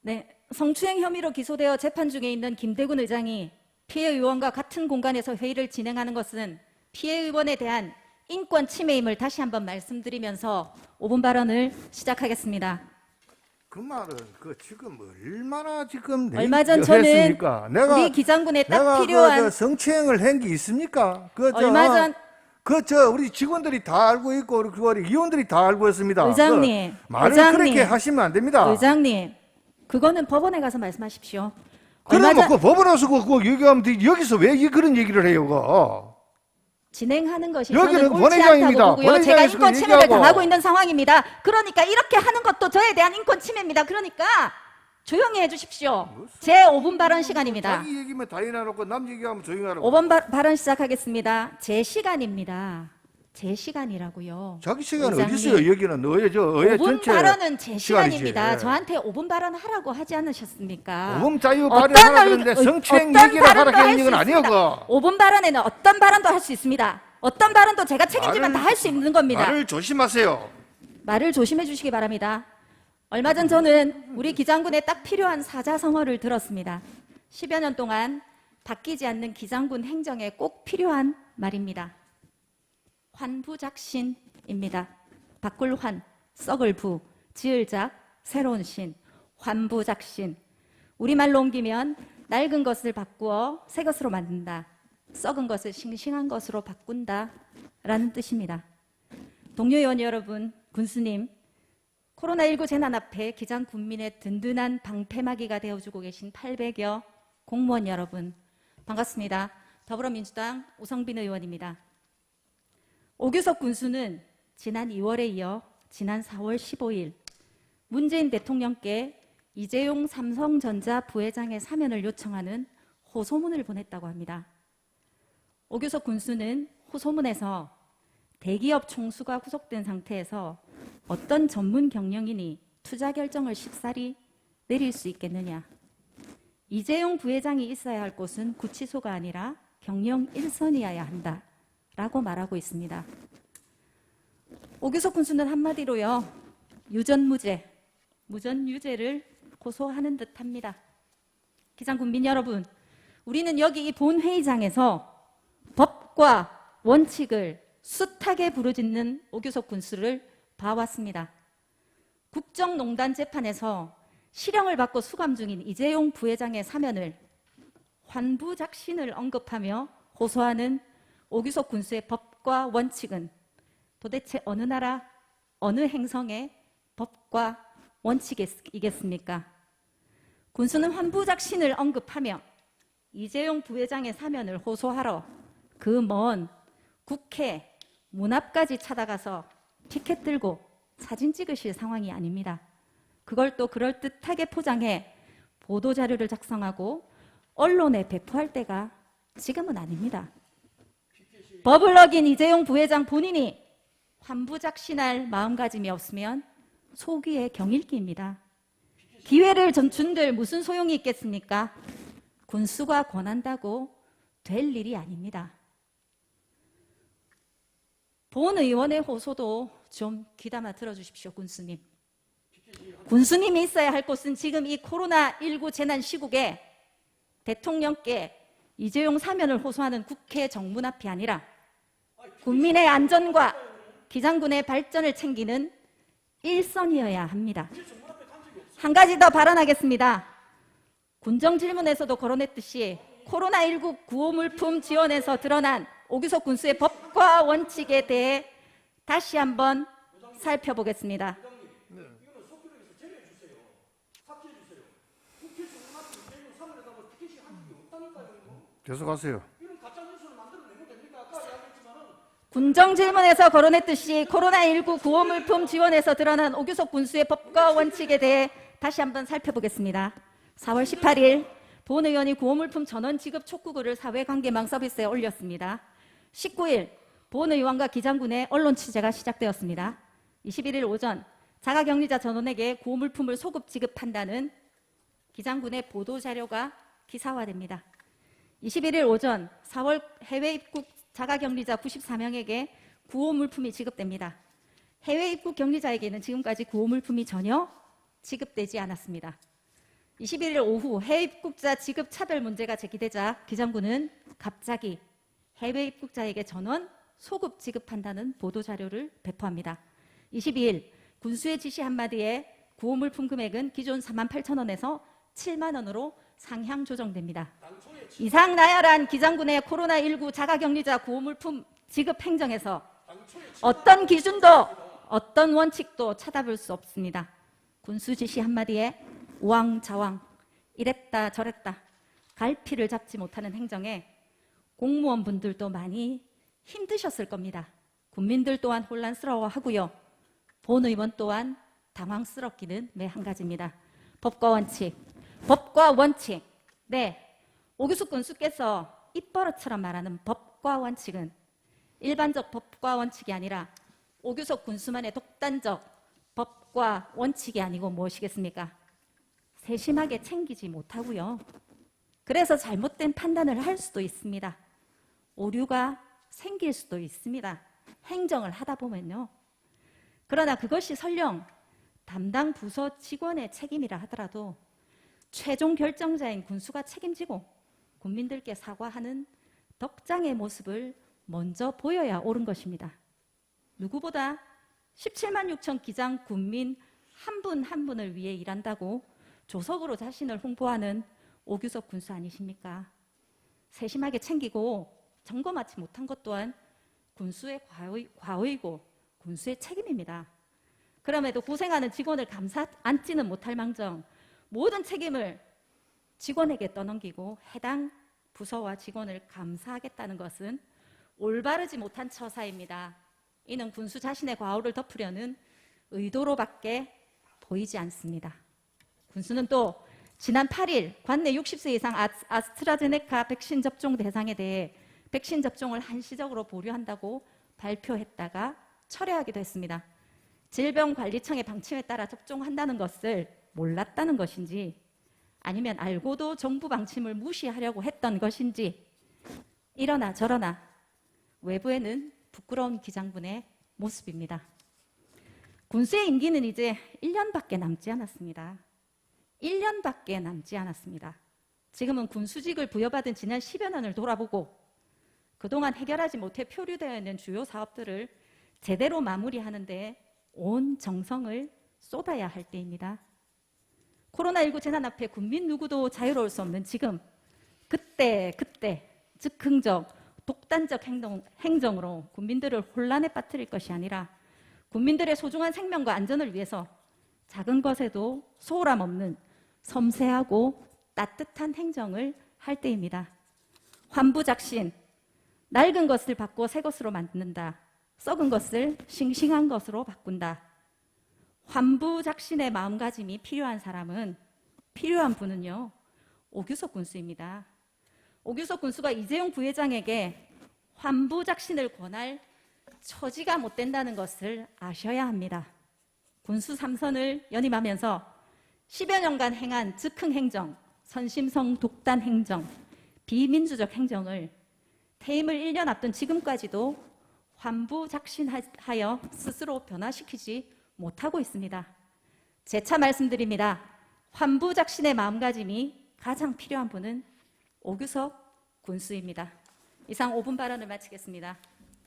네, 성추행 혐의로 기소되어 재판 중에 있는 김대군 의장이 피해 의원과 같은 공간에서 회의를 진행하는 것은 피해 의원에 대한 인권 침해임을 다시 한번 말씀드리면서 5분 발언을 시작하겠습니다. 그 말은 지금 얼마나 지금 얼마 전 저는 했습니까? 우리 기장군에 딱 내가 필요한 성추행을 한 게 있습니까? 얼마 전 우리 직원들이 다 알고 있고 우리 의원들이 다 알고 있습니다. 의장님, 말을 의장님, 그렇게 하시면 안 됩니다. 의장님, 그거는 법원에 가서 말씀하십시오. 그러면 법원에서 얘기하면 돼. 여기서 왜 그런 얘기를 해요? 그거? 진행하는 것이 여기는 저는 옳지 본회의장입니다. 않다고 보고요. 제가 본회의장에서 인권 침해를 얘기하고. 당하고 있는 상황입니다. 그러니까 이렇게 하는 것도 저에 대한 인권 침해입니다. 그러니까 조용히 해주십시오. 제 5분 발언 시간입니다. 자기 얘기면 다 해놔놓고 남 얘기하면 조용히 하라고. 5분 발언 시작하겠습니다. 제 시간입니다. 제 시간이라고요. 자기 시간은 의장님. 어디 있어요? 여기는 의회 5분 전체 발언은 제 시간이지. 시간입니다. 저한테 5분 발언 하라고 하지 않으셨습니까? 5분 자유 발언하라 그러는데 성추행 얘기를 하라 그런 얘기는 아니고. 5분 발언에는 어떤 발언도 할 수 있습니다. 어떤 발언도 제가 책임지면 다 할 수 있는 겁니다. 말을 조심하세요. 말을 조심해 주시기 바랍니다. 얼마 전 저는 우리 기장군에 딱 필요한 사자성어를 들었습니다. 10여 년 동안 바뀌지 않는 기장군 행정에 꼭 필요한 말입니다. 환부작신입니다. 바꿀 환, 썩을 부, 지을 작, 새로운 신, 환부작신. 우리말로 옮기면 낡은 것을 바꾸어 새 것으로 만든다. 썩은 것을 싱싱한 것으로 바꾼다 라는 뜻입니다. 동료 의원 여러분, 군수님, 코로나19 재난 앞에 기장 군민의 든든한 방패막이가 되어주고 계신 800여 공무원 여러분, 반갑습니다. 더불어민주당 오성빈 의원입니다. 오규석 군수는 지난 2월에 이어 지난 4월 15일 문재인 대통령께 이재용 삼성전자 부회장의 사면을 요청하는 호소문을 보냈다고 합니다. 오규석 군수는 호소문에서 대기업 총수가 구속된 상태에서 어떤 전문 경영인이 투자 결정을 쉽사리 내릴 수 있겠느냐. 이재용 부회장이 있어야 할 곳은 구치소가 아니라 경영 일선이어야 한다 라고 말하고 있습니다. 오규석 군수는 한마디로요, 유전무죄, 무전유죄를 고소하는 듯합니다. 기장군민 여러분, 우리는 여기 이 본회의장에서 법과 원칙을 숱하게 부르짖는 오규석 군수를 봐왔습니다. 국정농단 재판에서 실형을 받고 수감 중인 이재용 부회장의 사면을 환부작신을 언급하며 호소하는 오규석 군수의 법과 원칙은 도대체 어느 나라, 어느 행성의 법과 원칙이겠습니까? 군수는 환부작신을 언급하며 이재용 부회장의 사면을 호소하러 그 먼 국회 문 앞까지 찾아가서 피켓 들고 사진 찍으실 상황이 아닙니다. 그걸 또 그럴듯하게 포장해 보도자료를 작성하고 언론에 배포할 때가 지금은 아닙니다. 법을 어긴 이재용 부회장 본인이 환부작신할 마음가짐이 없으면 소기의 경일기입니다. 기회를 준들 무슨 소용이 있겠습니까? 군수가 권한다고 될 일이 아닙니다. 본 의원의 호소도 좀 귀담아 들어주십시오, 군수님. 군수님이 있어야 할 곳은 지금 이 코로나19 재난 시국에 대통령께 이재용 사면을 호소하는 국회 정문 앞이 아니라 국민의 안전과 기장군의 발전을 챙기는 일선이어야 합니다. 한 가지 더 발언하겠습니다. 군정질문에서도 거론했듯이 코로나19 구호물품 지원에서 드러난 오규석 군수의 법과 원칙에 대해 다시 한번 살펴보겠습니다. 계속하세요. 군정질문에서 거론했듯이 코로나19 구호물품 지원에서 드러난 오규석 군수의 법과 원칙에 대해 다시 한번 살펴보겠습니다. 4월 18일 본 의원이 구호물품 전원 지급 촉구글을 사회관계망 서비스에 올렸습니다. 19일 본 의원과 기장군의 언론 취재가 시작되었습니다. 21일 오전 자가격리자 전원에게 구호물품을 소급 지급한다는 기장군의 보도자료가 기사화됩니다. 21일 오전 4월 해외 입국 자가격리자 94명에게 구호물품이 지급됩니다. 해외 입국 격리자에게는 지금까지 구호물품이 전혀 지급되지 않았습니다. 21일 오후 해외 입국자 지급 차별 문제가 제기되자 기장군은 갑자기 해외 입국자에게 전원 소급 지급한다는 보도자료를 배포합니다. 22일 군수의 지시 한마디에 구호물품 금액은 기존 48,000원에서 7만 원으로 상향 조정됩니다. 이상 나열한 기장군의 코로나19 자가격리자 구호물품 지급 행정에서 어떤 기준도 어떤 원칙도 찾아볼 수 없습니다. 군수 지시 한마디에 우왕좌왕 이랬다 저랬다 갈피를 잡지 못하는 행정에 공무원분들도 많이 힘드셨을 겁니다. 국민들 또한 혼란스러워하고요. 본 의원 또한 당황스럽기는 매 한 가지입니다. 법과 원칙, 법과 원칙. 네, 오규숙 군수께서 입버릇처럼 말하는 법과 원칙은 일반적 법과 원칙이 아니라 오규석 군수만의 독단적 법과 원칙이 아니고 무엇이겠습니까? 세심하게 챙기지 못하고요. 그래서 잘못된 판단을 할 수도 있습니다. 오류가 생길 수도 있습니다. 행정을 하다 보면요. 그러나 그것이 설령 담당 부서 직원의 책임이라 하더라도 최종 결정자인 군수가 책임지고 국민들께 사과하는 덕장의 모습을 먼저 보여야 옳은 것입니다. 누구보다 17만 6천 기장 군민 한 분 한 분을 위해 일한다고 조석으로 자신을 홍보하는 오규석 군수 아니십니까? 세심하게 챙기고 점검하지 못한 것 또한 군수의 과의고 군수의 책임입니다. 그럼에도 고생하는 직원을 감사 안지는 못할 망정 모든 책임을 직원에게 떠넘기고 해당 부서와 직원을 감사하겠다는 것은 올바르지 못한 처사입니다. 이는 군수 자신의 과오를 덮으려는 의도로밖에 보이지 않습니다. 군수는 또 지난 8일 관내 60세 이상 아스트라제네카 백신 접종 대상에 대해 백신 접종을 한시적으로 보류한다고 발표했다가 철회하기도 했습니다. 질병관리청의 방침에 따라 접종한다는 것을 몰랐다는 것인지 아니면 알고도 정부 방침을 무시하려고 했던 것인지 이러나 저러나 외부에는 부끄러운 기장군의 모습입니다. 군수의 임기는 이제 1년밖에 남지 않았습니다. 1년밖에 남지 않았습니다. 지금은 군수직을 부여받은 지난 10여 년을 돌아보고 그동안 해결하지 못해 표류되어 있는 주요 사업들을 제대로 마무리하는 데 온 정성을 쏟아야 할 때입니다. 코로나19 재난 앞에 국민 누구도 자유로울 수 없는 지금 그때 즉흥적 독단적 행정으로 국민들을 혼란에 빠뜨릴 것이 아니라 국민들의 소중한 생명과 안전을 위해서 작은 것에도 소홀함 없는 섬세하고 따뜻한 행정을 할 때입니다. 환부작신, 낡은 것을 바꿔 새 것으로 만든다. 썩은 것을 싱싱한 것으로 바꾼다. 환부작신의 마음가짐이 필요한 분은요, 오규석 군수입니다. 오규석 군수가 이재용 부회장에게 환부작신을 권할 처지가 못 된다는 것을 아셔야 합니다. 군수 3선을 연임하면서 10여 년간 행한 즉흥행정, 선심성 독단 행정, 비민주적 행정을 퇴임을 1년 앞둔 지금까지도 환부작신하여 스스로 변화시키지 못하고 있습니다. 재차 말씀드립니다. 환부작신의 마음가짐이 가장 필요한 분은 오규석 군수입니다. 이상 5분 발언을 마치겠습니다.